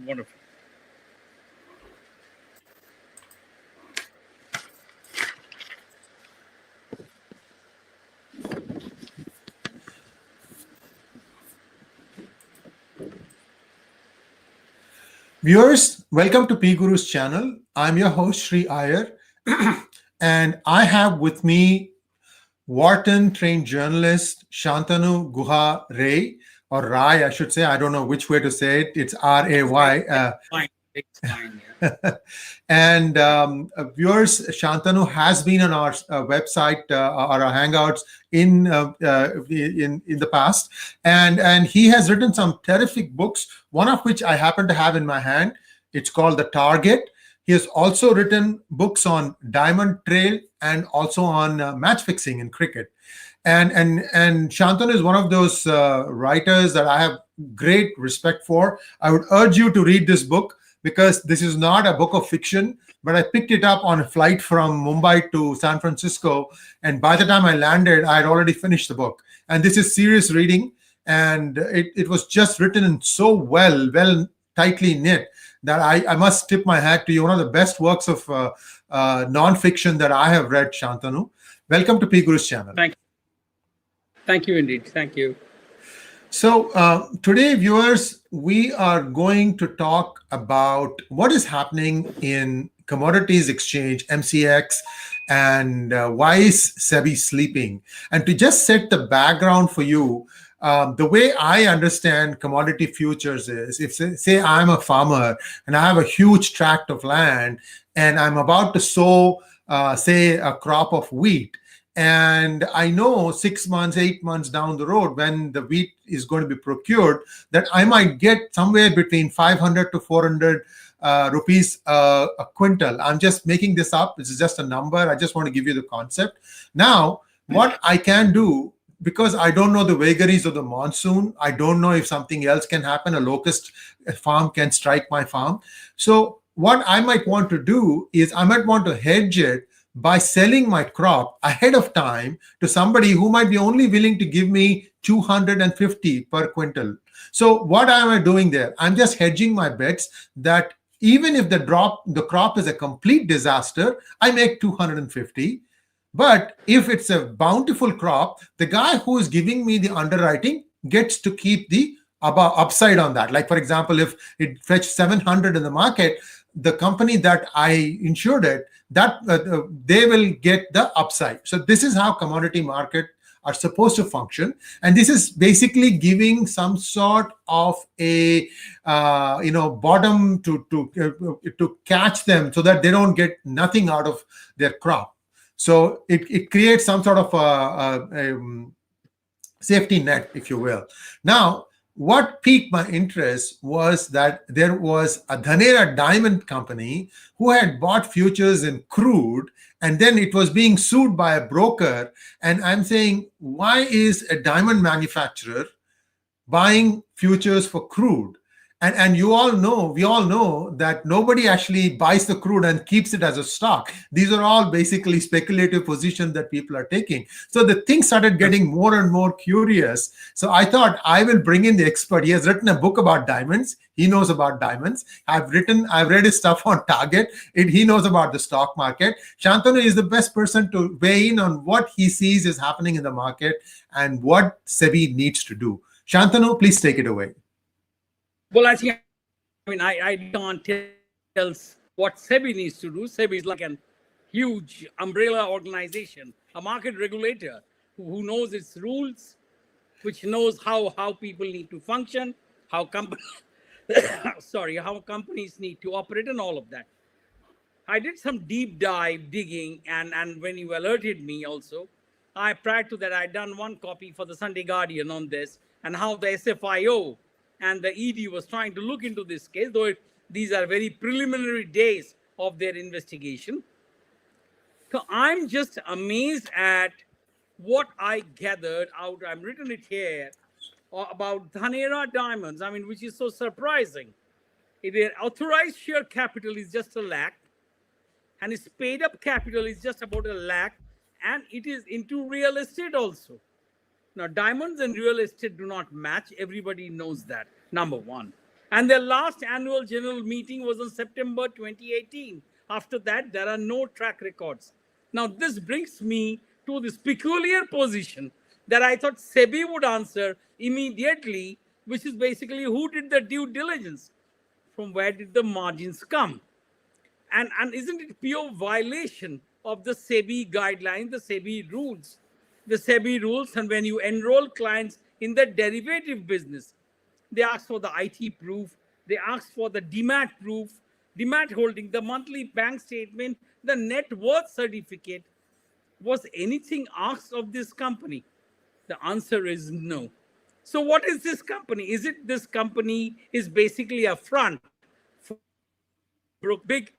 Wonderful. Viewers, welcome to PGurus channel. I'm your host Sri Iyer, and I have with me Wharton trained journalist Shantanu Guha Ray, or Rai, I should say. I don't know which way to say it. It's R-A-Y. Fine. It's fine. And viewers, Shantanu has been on our website or our Hangouts in the past, and he has written some terrific books. One of which I happen to have in my hand. It's called The Target. He has also written books on diamond trail and also on match fixing in cricket. And Shantanu is one of those writers that I have great respect for. I would urge you to read this book, because this is not a book of fiction, but I picked it up on a flight from Mumbai to San Francisco. And by the time I landed, I had already finished the book. And this is serious reading. And it was just written in so well tightly knit, that I must tip my hat to you. One of the best works of non-fiction that I have read, Shantanu. Welcome to PGurus channel. Thank you indeed. Thank you. So today, viewers, we are going to talk about what is happening in commodities exchange, MCX, and why is Sebi sleeping? And to just set the background for you, the way I understand commodity futures is, if say I'm a farmer and I have a huge tract of land and I'm about to sow, say, a crop of wheat. And I know 6 months, 8 months down the road, when the wheat is going to be procured, that I might get somewhere between 500 to 400 rupees a quintal. I'm just making this up. This is just a number. I just want to give you the concept. Now, what I can do, because I don't know the vagaries of the monsoon, I don't know if something else can happen. A locust farm can strike my farm. So what I might want to do is I might want to hedge it by selling my crop ahead of time to somebody who might be only willing to give me 250 per quintal. So what am I doing there? I'm just hedging my bets that even if the crop is a complete disaster, I make 250. But if it's a bountiful crop, the guy who is giving me the underwriting gets to keep the upside on that. Like, for example, if it fetched 700 in the market, the company that I insured it, that they will get the upside. So this is how commodity market are supposed to function, and this is basically giving some sort of a bottom to catch them, so that they don't get nothing out of their crop. So it creates some sort of a safety net, if you will. Now, what piqued my interest was that there was a Dhanera diamond company who had bought futures in crude, and then it was being sued by a broker. And I'm saying, why is a diamond manufacturer buying futures for crude? And we all know that nobody actually buys the crude and keeps it as a stock. These are all basically speculative positions that people are taking. So the thing started getting more and more curious. So I thought I will bring in the expert. He has written a book about diamonds. He knows about diamonds. I've read his stuff on Target. He knows about the stock market. Shantanu is the best person to weigh in on what he sees is happening in the market and what Sebi needs to do. Shantanu, please take it away. Well, I can't tell what Sebi needs to do. Sebi is like a huge umbrella organization, a market regulator who knows its rules, which knows how people need to function, how companies need to operate, and all of that. I did some deep dive digging, and when you alerted me also, prior to that, I'd done one copy for the Sunday Guardian on this, and how the SFIO and the ED was trying to look into this case, though these are very preliminary days of their investigation. So I'm just amazed at what I gathered out. I've written it here about Dhanera diamonds, which is so surprising. Their authorized share capital is just 1 lakh, and its paid up capital is just about 1 lakh, and it is into real estate also. Now, diamonds and real estate do not match. Everybody knows that, number one. And their last annual general meeting was on September 2018. After that, there are no track records. Now, this brings me to this peculiar position that I thought Sebi would answer immediately, which is basically who did the due diligence? From where did the margins come? And isn't it pure violation of the Sebi guidelines, the Sebi rules? The Sebi rules, and when you enroll clients in the derivative business, they ask for the IT proof, they ask for the demat proof, demat holding, the monthly bank statement, the net worth certificate. Was anything asked of this company? The answer is no. So what is this company? Is it this company is basically a front for big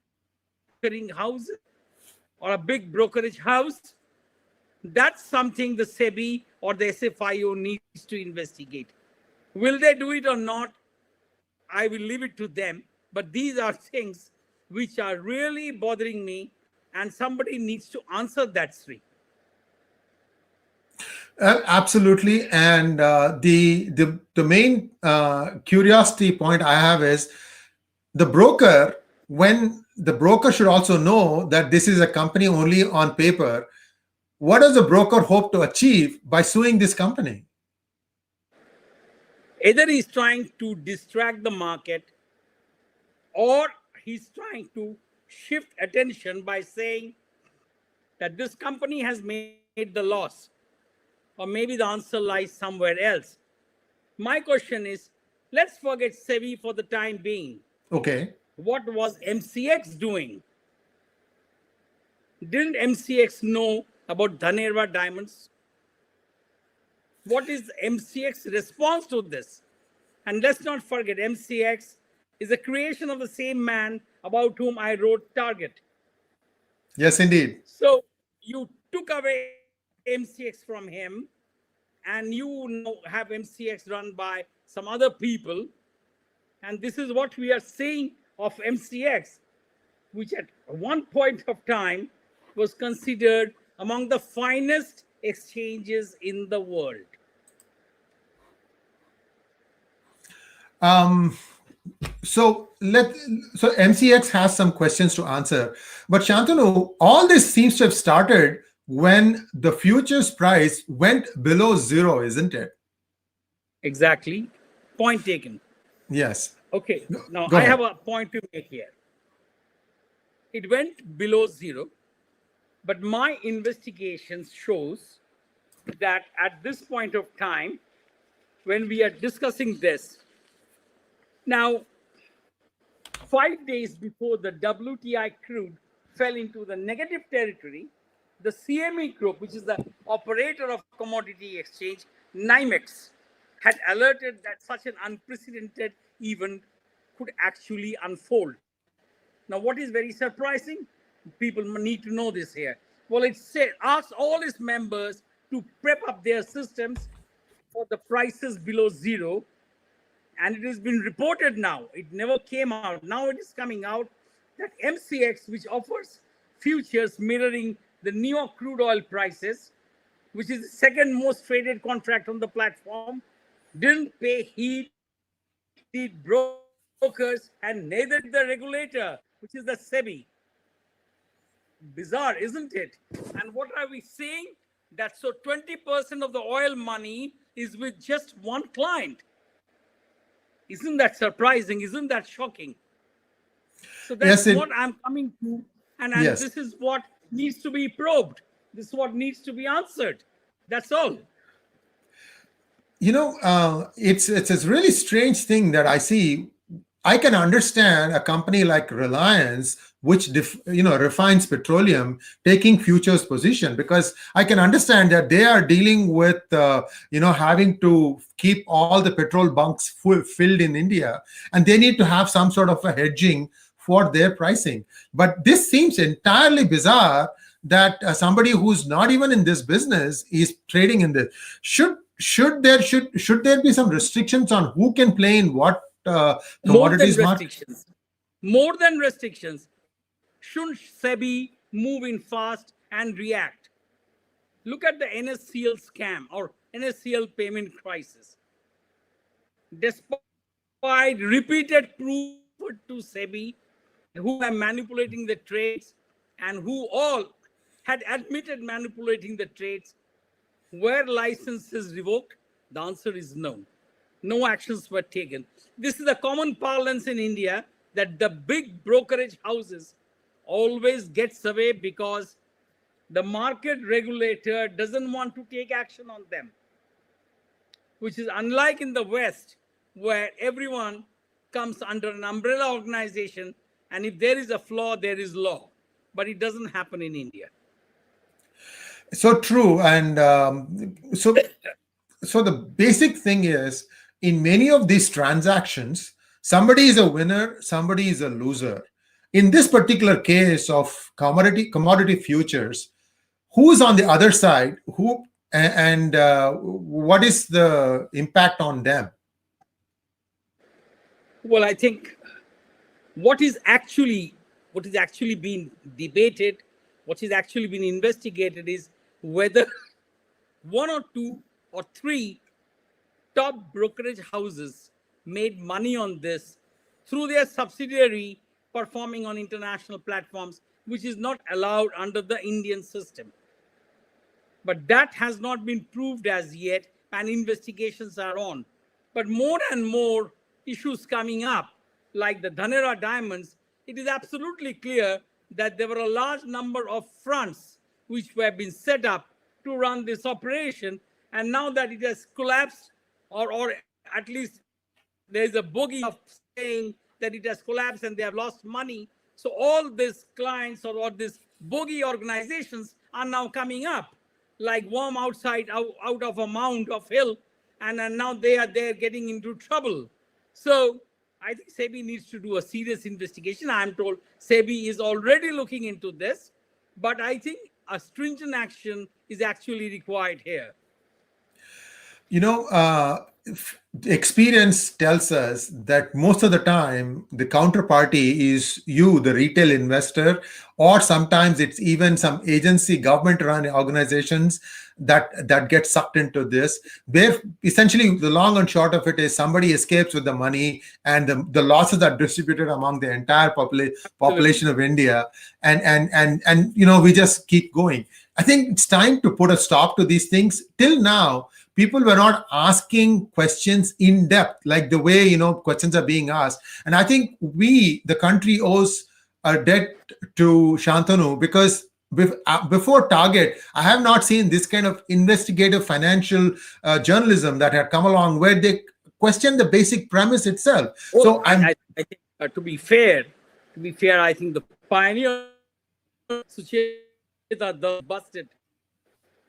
brokering houses or a big brokerage house? That's something the SEBI or the SFIO needs to investigate. Will they do it or not? I will leave it to them. But these are things which are really bothering me, and somebody needs to answer that, Sri. Absolutely. And the main curiosity point I have is the broker. When the broker should also know that this is a company only on paper, what does the broker hope to achieve by suing this company? Either he's trying to distract the market, or he's trying to shift attention by saying that this company has made the loss, or maybe the answer lies somewhere else. My question is, let's forget SEBI for the time being. Okay. What was MCX doing? Didn't MCX know about Dhanerva diamonds? What is MCX response to this? And let's not forget, MCX is a creation of the same man about whom I wrote Target. Yes, indeed. So you took away MCX from him, and you now have MCX run by some other people. And this is what we are seeing of MCX, which at one point of time was considered among the finest exchanges in the world. So MCX has some questions to answer, but Shantanu, all this seems to have started when the futures price went below zero, isn't it? Exactly. Point taken. Yes. Okay. Now Go I ahead. have a point to make here. It went below zero, but my investigations shows that at this point of time, when we are discussing this, now 5 days before the WTI crude fell into the negative territory, the CME Group, which is the operator of commodity exchange, NYMEX, had alerted that such an unprecedented event could actually unfold. Now, what is very surprising? People need to know this here. Well, it said, asked all its members to prep up their systems for the prices below zero. And it has been reported now. It never came out. Now it is coming out that MCX, which offers futures mirroring the New York crude oil prices, which is the second most traded contract on the platform, didn't pay heed, did brokers, and neither did the regulator, which is the SEBI. Bizarre, isn't it? And what are we seeing? That so 20% of the oil money is with just one client. Isn't that surprising? Isn't that shocking? So that's Yes. what I'm coming to. And Yes. this is what needs to be probed. This is what needs to be answered. That's all. It's a really strange thing that I see. I can understand a company like Reliance, which refines petroleum, taking futures position, because I can understand that they are dealing with having to keep all the petrol bunks filled in India, and they need to have some sort of a hedging for their pricing. But this seems entirely bizarre that somebody who's not even in this business is trading in this. Should there be some restrictions on who can play in what More than commodities market? restrictions. More than restrictions. Shouldn't SEBI move in fast and react? Look at the NSCL scam or NSCL payment crisis. Despite provide repeated proof to SEBI that who are manipulating the trades and who all had admitted manipulating the trades. Were licenses revoked? The answer is no. No actions were taken. This is the common parlance in India that the big brokerage houses always gets away because the market regulator doesn't want to take action on them, which is unlike in the West, where everyone comes under an umbrella organization, and if there is a flaw, there is law. But it doesn't happen in India. So true. And so the basic thing is, in many of these transactions, somebody is a winner, somebody is a loser. In this particular case of commodity futures, who's on the other side? Who and what is the impact on them? Well, I think what is actually being debated, what is actually being investigated is whether one or two or three top brokerage houses made money on this through their subsidiary performing on international platforms, which is not allowed under the Indian system. But that has not been proved as yet, and investigations are on. But more and more issues coming up, like the Dhanera diamonds, it is absolutely clear that there were a large number of fronts which were being set up to run this operation. And now that it has collapsed, or at least there is a bogey of saying that it has collapsed and they have lost money. So all these clients or these bogey organizations are now coming up like worm out of a mound of hill, and now they're getting into trouble. So I think SEBI needs to do a serious investigation. I'm told SEBI is already looking into this, but I think a stringent action is actually required here. Experience tells us that most of the time the counterparty is you, the retail investor, or sometimes it's even some agency, government-run organizations that get sucked into this. Where essentially the long and short of it is somebody escapes with the money, and the losses are distributed among the entire population of India, and we just keep going. I think it's time to put a stop to these things. Till now, people were not asking questions in depth, like the way, questions are being asked. And I think the country owes a debt to Shantanu, because before Target, I have not seen this kind of investigative financial journalism that had come along where they question the basic premise itself. So I think, to be fair, I think the pioneer Sucheta busted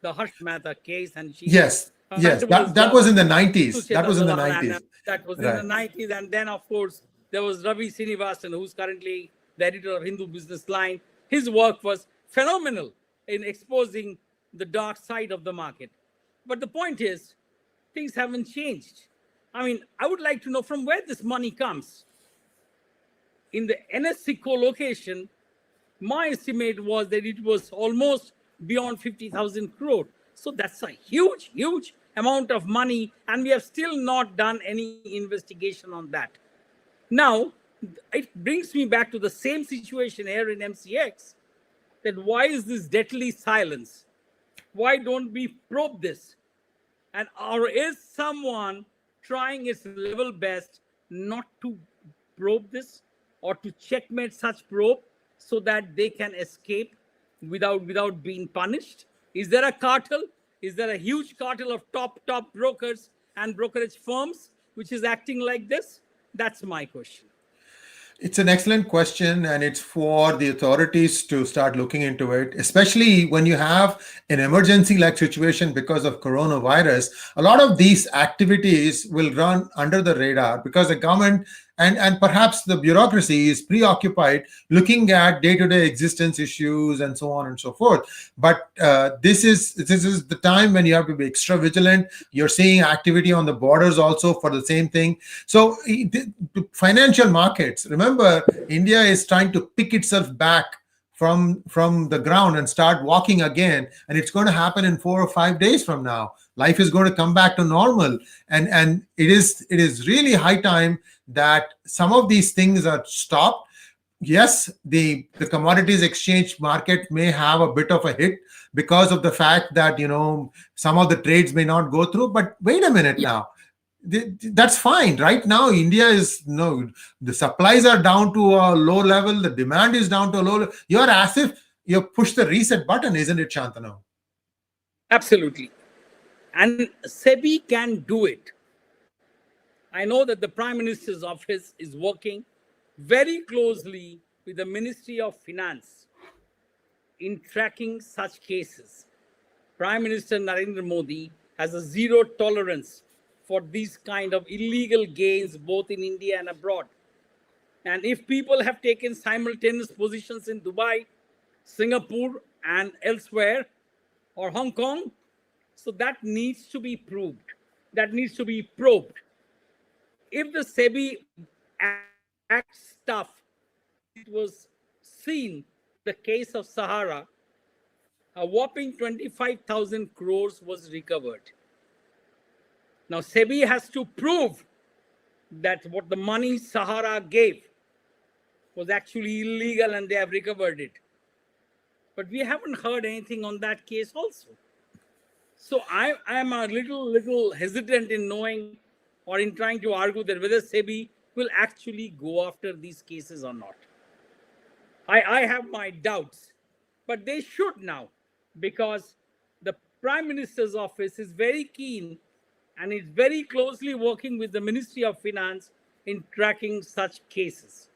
the Harsh Mehta case, and she that was in the 90s. That was in the 90s. That was in the 90s. And then, of course, there was Ravi Srinivasan, who's currently the editor of Hindu Business Line. His work was phenomenal in exposing the dark side of the market. But the point is, things haven't changed. I mean, I would like to know from where this money comes. In the NSC co-location, my estimate was that it was almost beyond 50,000 crore. So that's a huge, huge amount of money, and we have still not done any investigation on that. Now, it brings me back to the same situation here in MCX, that why is this deadly silence? Why don't we probe this? Or is someone trying its level best not to probe this or to checkmate such probe so that they can escape without being punished? Is there a cartel? Is there a huge cartel of top brokers and brokerage firms which is acting like this? That's my question. It's an excellent question, and it's for the authorities to start looking into it, especially when you have an emergency-like situation because of coronavirus. A lot of these activities will run under the radar because the government and perhaps the bureaucracy is preoccupied looking at day-to-day existence issues and so on and so forth. But this is the time when you have to be extra vigilant. You're seeing activity on the borders also for the same thing. So the financial markets, remember, India is trying to pick itself back from the ground and start walking again, and it's going to happen in 4 or 5 days from now. Life is going to come back to normal, and it is really high time that some of these things are stopped. Yes, the commodities exchange market may have a bit of a hit because of the fact that some of the trades may not go through. But wait a minute Yeah, now, that's fine. Right now, India is no, the supplies are down to a low level, the demand is down to a low level. You're as if you push the reset button, isn't it, Shantanu? absolutely. And SEBI can do it. I know that the Prime Minister's office is working very closely with the Ministry of Finance in tracking such cases. Prime Minister Narendra Modi has a zero tolerance for these kind of illegal gains both in India and abroad. And if people have taken simultaneous positions in Dubai, Singapore, and elsewhere, or Hong Kong, so that needs to be proved. That needs to be probed. If the SEBI acts tough, as it was seen the case of Sahara, a whopping 25,000 crores was recovered. Now, SEBI has to prove that what the money Sahara gave was actually illegal and they have recovered it. But we haven't heard anything on that case also. So I am a little hesitant in knowing or in trying to argue that whether SEBI will actually go after these cases or not. I have my doubts, but they should now, because the Prime Minister's office is very keen and is very closely working with the Ministry of Finance in tracking such cases.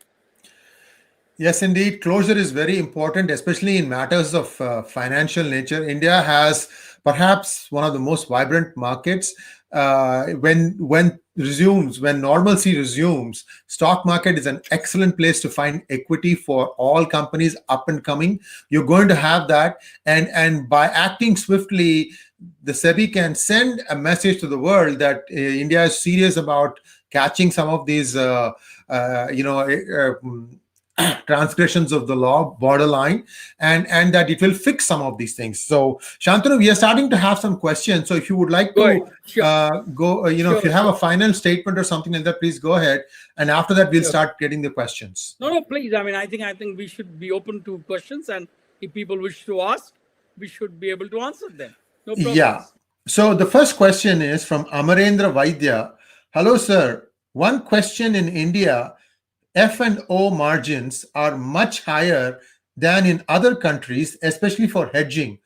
Yes, indeed. Closure is very important, especially in matters of financial nature. India has perhaps one of the most vibrant markets. When normalcy resumes, stock market is an excellent place to find equity for all companies up and coming. You're going to have that, and by acting swiftly, the SEBI can send a message to the world that India is serious about catching some of these, transgressions of the law borderline, and that it will fix some of these things. So Shantanu, we are starting to have some questions, so if you would like Go to ahead. Sure. go if you have a final statement or something like that, please go ahead, and after that we'll Sure. start getting the questions. No, please. I mean, I think we should be open to questions, and if people wish to ask, we should be able to answer them. No problems. Yeah. So the first question is from Amarendra Vaidya. Hello, sir. One question: in India, F&O margins are much higher than in other countries, especially for hedging.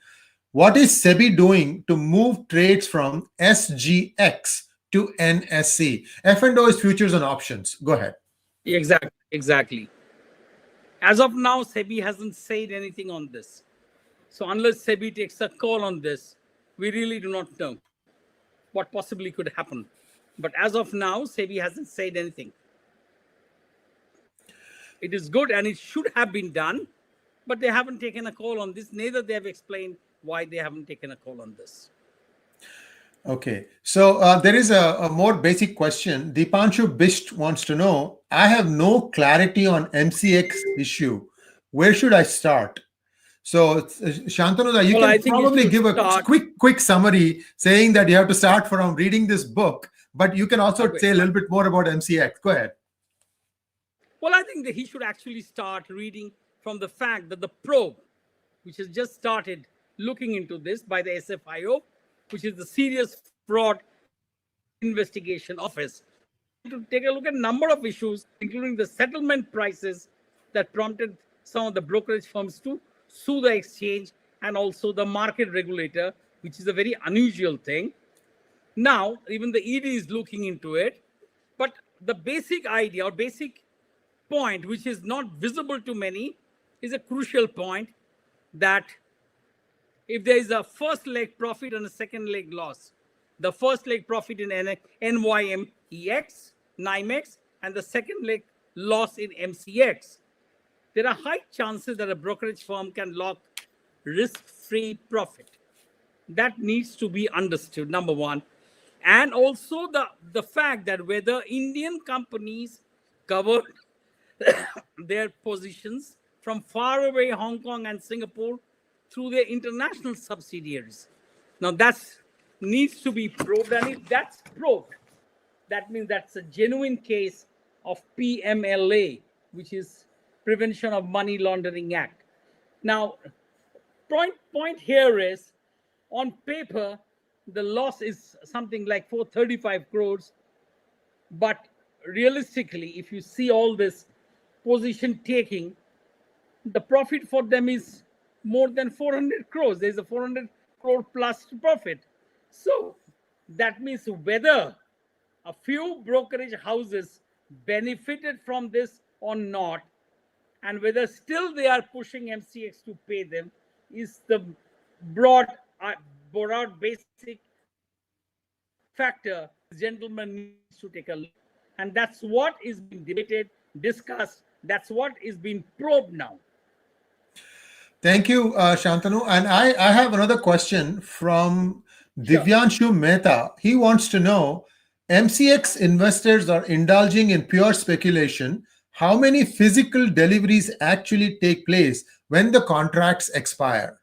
What is SEBI doing to move trades from SGX to NSE? F&O is futures and options. Go ahead. Exactly. As of now, SEBI hasn't said anything on this. So unless SEBI takes a call on this, we really do not know what possibly could happen. But as of now, SEBI hasn't said anything. It is good and it should have been done, but they haven't taken a call on this. Neither they have explained why they haven't taken a call on this. Okay, so there is a more basic question. Deepanshu Bisht wants to know, I have no clarity on MCX issue. Where should I start? So Shantanu, you can probably give a quick summary saying that you have to start from reading this book, but you can also say a little bit more about MCX. Go ahead. Well, I think that he should actually start reading from the fact that the probe, which has just started looking into this by the SFIO, which is the Serious Fraud Investigation Office, to take a look at a number of issues, including the settlement prices that prompted some of the brokerage firms to sue the exchange, and also the market regulator, which is a very unusual thing. Now, even the ED is looking into it. But the basic idea or basic point, which is not visible to many, is a crucial point, that if there is a first leg profit and a second leg loss, the first leg profit in NYMEX, NYMEX, and the second leg loss in MCX, there are high chances that a brokerage firm can lock risk-free profit. That needs to be understood, number one. And also the fact that whether Indian companies cover their positions from far away Hong Kong and Singapore through their international subsidiaries. Now that's needs to be probed, and if that's probed, that means that's a genuine case of PMLA, which is Prevention of Money Laundering Act. Now, point here is, on paper, the loss is something like 435 crores, but realistically, if you see all this position taking, the profit for them is more than 400 crores. There's a 400 crore plus profit. So that means whether a few brokerage houses benefited from this or not, and whether still they are pushing MCX to pay them, is the broad basic factor this gentleman needs to take a look. And that's what is being debated, discussed. That's what is being probed now. Thank you, Shantanu. And I have another question from Divyanshu Mehta. He wants to know, MCX investors are indulging in pure speculation. How many physical deliveries actually take place when the contracts expire?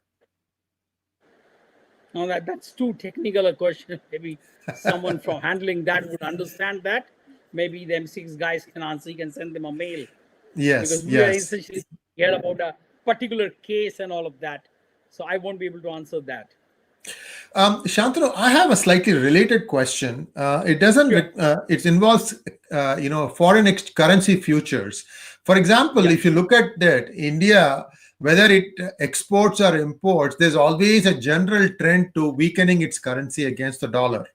No, that's too technical a question. Maybe someone from handling that would understand that. Maybe the MCX guys can answer. You can send them a mail. Yes, because we are essentially hear about a particular case and all of that. So I won't be able to answer that. Shantanu, I have a slightly related question. It doesn't. Sure. It involves, foreign currency futures. For example, if you look at that, India, whether it exports or imports, there's always a general trend to weakening its currency against the dollar.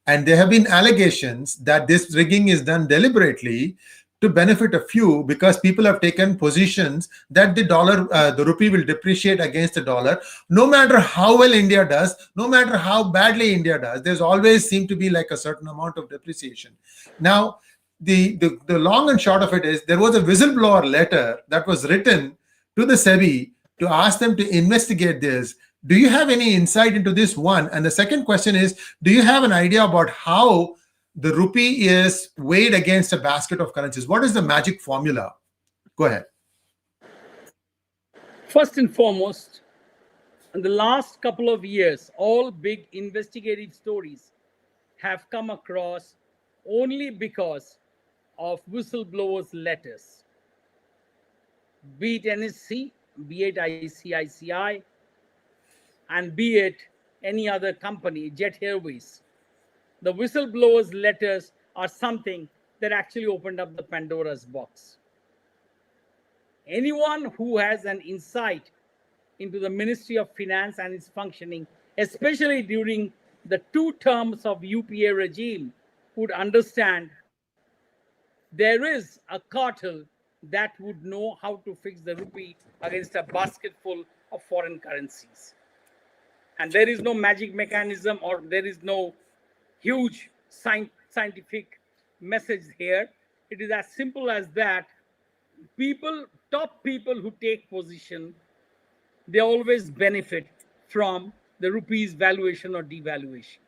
And there have been allegations that this rigging is done deliberately to benefit a few, because people have taken positions that the rupee will depreciate against the dollar. No matter how well India does, no matter how badly India does, there's always seem to be like a certain amount of depreciation. Now, the long and short of it is, there was a whistleblower letter that was written to the Sebi to ask them to investigate this. Do you have any insight into this one? And the second question is, do you have an idea about how the rupee is weighed against a basket of currencies? What is the magic formula? Go ahead. First and foremost, in the last couple of years, all big investigative stories have come across only because of whistleblowers' letters. Be it NSC, be it ICICI, and be it any other company, Jet Airways. The whistleblowers' letters are something that actually opened up the Pandora's box. Anyone who has an insight into the Ministry of Finance and its functioning, especially during the 2 terms of UPA regime, would understand there is a cartel that would know how to fix the rupee against a basket full of foreign currencies. And there is no magic mechanism, or there is no huge scientific message here. It is as simple as that. Top people who take position, they always benefit from the rupee's valuation or devaluation.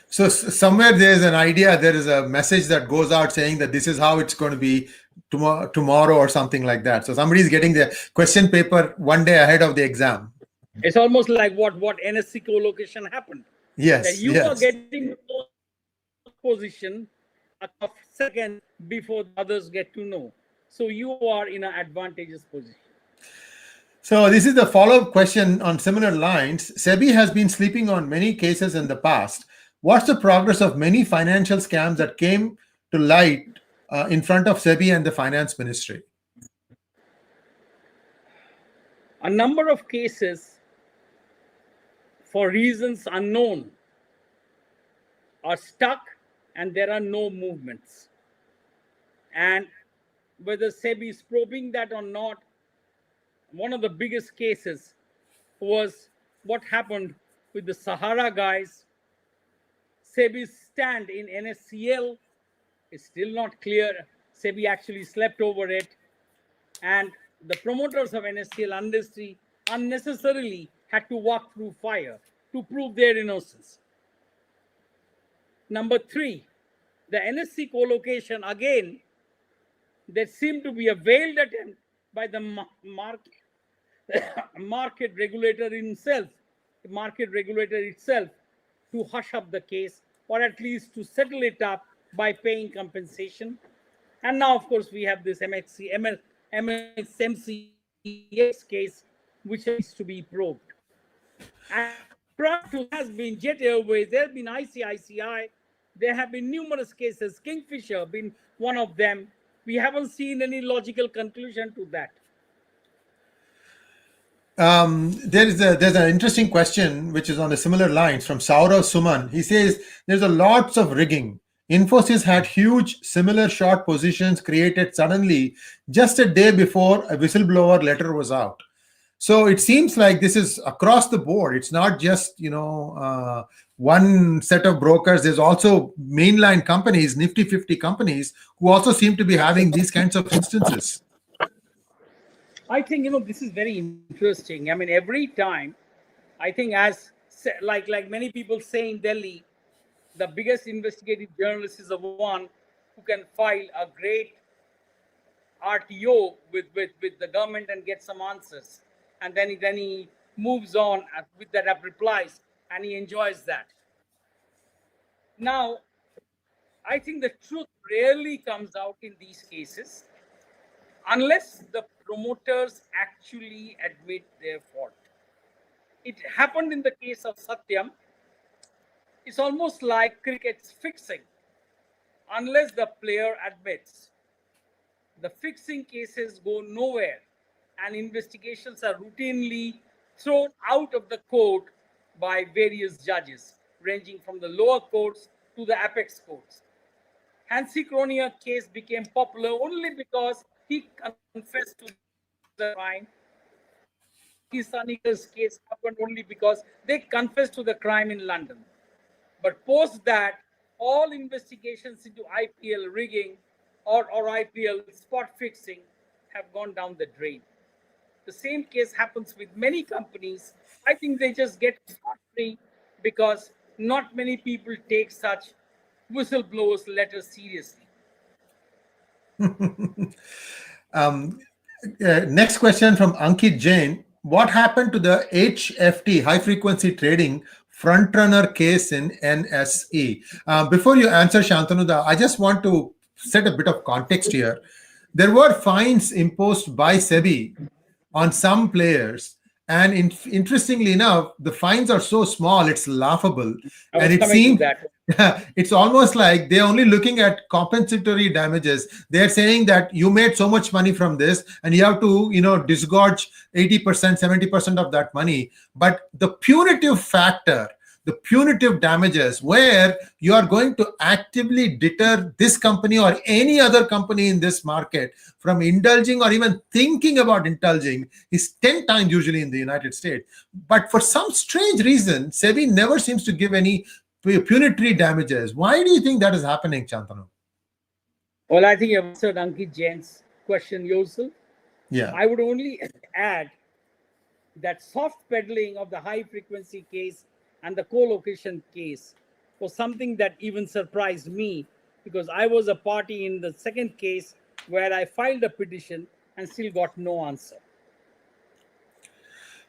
So somewhere there's an idea, there is a message that goes out saying that this is how it's going to be tomorrow or something like that. So somebody's getting the question paper one day ahead of the exam. It's almost like what NSC co-location happened. Yes. That you are getting position a second before the others get to know. So you are in an advantageous position. So this is the follow-up question on similar lines. Sebi has been sleeping on many cases in the past. What's the progress of many financial scams that came to light in front of Sebi and the finance ministry? A number of cases, for reasons unknown, are stuck and there are no movements. And whether Sebi is probing that or not, one of the biggest cases was what happened with the Sahara guys. Sebi's stand in NSCL is still not clear. Sebi actually slept over it. And the promoters of NSCL unnecessarily had to walk through fire to prove their innocence. Number 3, the NSC co-location, again, there seemed to be a veiled attempt by the market regulator himself, the market regulator itself, to hush up the case or at least to settle it up by paying compensation. And now, of course, we have this MCX case, which needs to be probed. And prior to that has been Jet Airways, there have been ICICI, there have been numerous cases, Kingfisher been one of them. We haven't seen any logical conclusion to that. There's an interesting question which is on the similar lines from Saurav Suman. He says there's a lots of rigging. Infosys had huge similar short positions created suddenly just a day before a whistleblower letter was out. So it seems like this is across the board. It's not just one set of brokers. There's also mainline companies, Nifty 50 companies, who also seem to be having these kinds of instances. I think this is very interesting. I mean, every time, I think as like many people say in Delhi, the biggest investigative journalist is the one who can file a great RTO with the government and get some answers, and then he moves on with that replies, and he enjoys that. Now, I think the truth rarely comes out in these cases unless the promoters actually admit their fault. It happened in the case of Satyam. It's almost like cricket's fixing. Unless the player admits, the fixing cases go nowhere, and investigations are routinely thrown out of the court by various judges, ranging from the lower courts to the apex courts. Hansi Kronia case became popular only because he confessed to the crime. Pakistani's case happened only because they confessed to the crime in London. But post that, all investigations into IPL rigging or IPL spot fixing have gone down the drain. The same case happens with many companies. I think they just get scot-free because not many people take such whistleblowers' letters seriously. Next question from Ankit Jain. What happened to the HFT, high frequency trading frontrunner case in NSE? Before you answer, Shantanu, I just want to set a bit of context here. There were fines imposed by Sebi on some players. And interestingly enough, the fines are so small, it's laughable. And it seems it's almost like they're only looking at compensatory damages. They're saying that you made so much money from this and you have to, disgorge 80%, 70% of that money. But the punitive factor, the punitive damages, where you are going to actively deter this company or any other company in this market from indulging or even thinking about indulging, is 10 times usually in the United States. But for some strange reason, Sebi never seems to give any punitive damages. Why do you think that is happening, Shantanu? Well, I think you answered Ankit Jain's question yourself. Yeah. I would only add that soft peddling of the high frequency case and the co-location case was something that even surprised me, because I was a party in the second case where I filed a petition and still got no answer.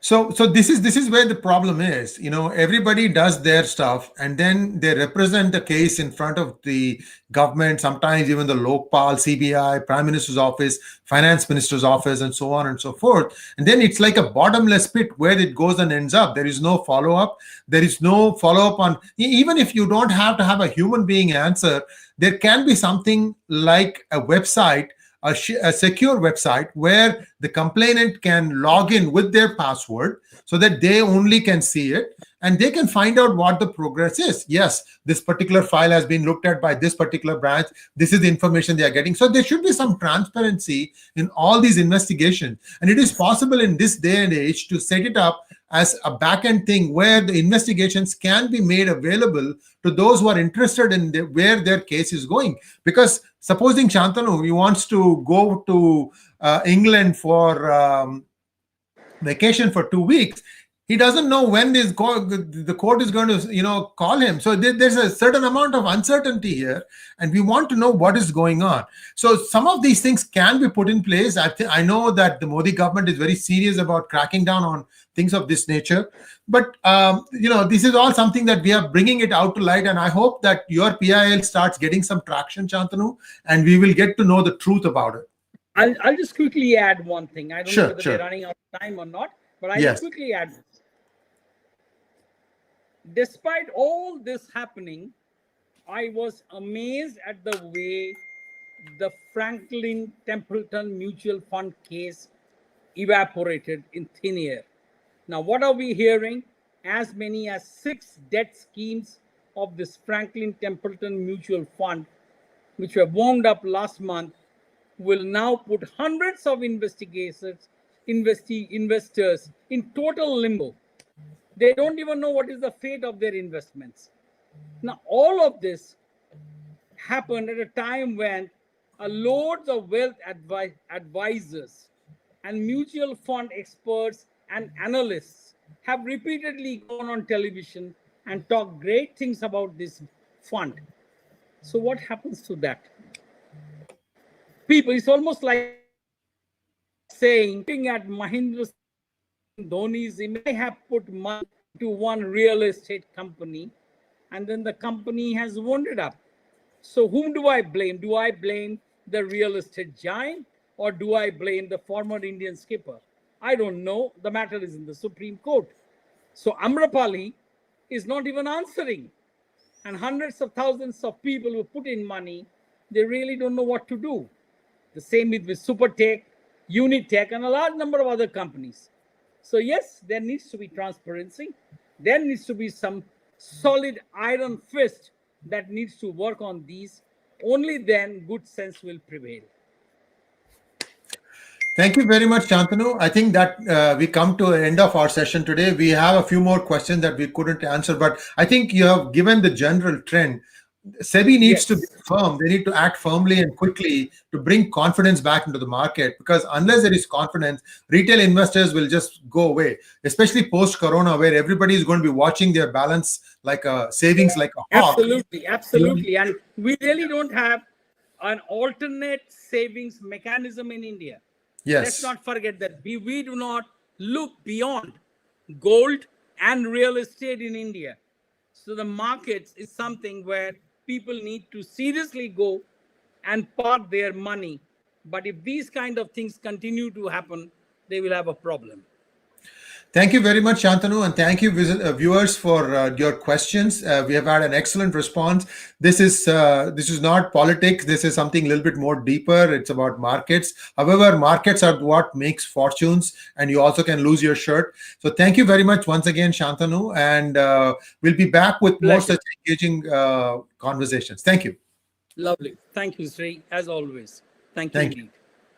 So this is where the problem is. Everybody does their stuff and then they represent the case in front of the government, sometimes even the Lokpal, CBI, Prime Minister's office, Finance Minister's office, and so on and so forth. And then it's like a bottomless pit where it goes and ends up. There is no follow-up. There is no follow-up on, even if you don't have to have a human being answer, there can be something like a website, a secure website where the complainant can log in with their password so that they only can see it and they can find out what the progress is. Yes, this particular file has been looked at by this particular branch. This is the information they are getting. So there should be some transparency in all these investigations. And it is possible in this day and age to set it up as a back-end thing where the investigations can be made available to those who are interested in where their case is going. Because supposing Shantanu, he wants to go to England for vacation for 2 weeks, he doesn't know when the court is going to call him. So there's a certain amount of uncertainty here, and we want to know what is going on. So some of these things can be put in place. I know that the Modi government is very serious about cracking down on things of this nature, but this is all something that we are bringing it out to light, and I hope that your PIL starts getting some traction, Shantanu, and we will get to know the truth about it. I'll just quickly add one thing. I don't know whether Sure. we're running out of time or not, but I'll Yes. just quickly add. Despite all this happening, I was amazed at the way the Franklin Templeton Mutual Fund case evaporated in thin air. Now, what are we hearing? As many as 6 debt schemes of this Franklin Templeton Mutual Fund, which were wound up last month, will now put hundreds of investors in total limbo. They don't even know what is the fate of their investments. Now, all of this happened at a time when loads of wealth advisors and mutual fund experts and analysts have repeatedly gone on television and talked great things about this fund. So what happens to that? People, it's almost like saying, looking at Mahendra Dhoni's, he may have put money to one real estate company, and then the company has wounded up. So whom do I blame? Do I blame the real estate giant, or do I blame the former Indian skipper? I don't know. The matter is in the Supreme Court. So Amrapali is not even answering. And hundreds of thousands of people who put in money, they really don't know what to do. The same with Supertech, Unitech, and a large number of other companies. So yes, there needs to be transparency. There needs to be some solid iron fist that needs to work on these. Only then good sense will prevail. Thank you very much, Shantanu. I think that we come to the end of our session today. We have a few more questions that we couldn't answer, but I think you have given the general trend. Sebi needs to be firm. They need to act firmly and quickly to bring confidence back into the market, because unless there is confidence, retail investors will just go away, especially post-corona, where everybody is going to be watching their balance like a savings, like a hawk. Absolutely. And we really don't have an alternate savings mechanism in India. Yes. Let's not forget that we do not look beyond gold and real estate in India. So the markets is something where people need to seriously go and park their money. But if these kind of things continue to happen, they will have a problem. Thank you very much, Shantanu, and thank you, viewers, for your questions. We have had an excellent response. This is not politics. This is something a little bit more deeper. It's about markets. However, markets are what makes fortunes, and you also can lose your shirt. So thank you very much once again, Shantanu, and we'll be back with more such engaging conversations. Thank you. Lovely. Thank you, Sri, as always. Thank you.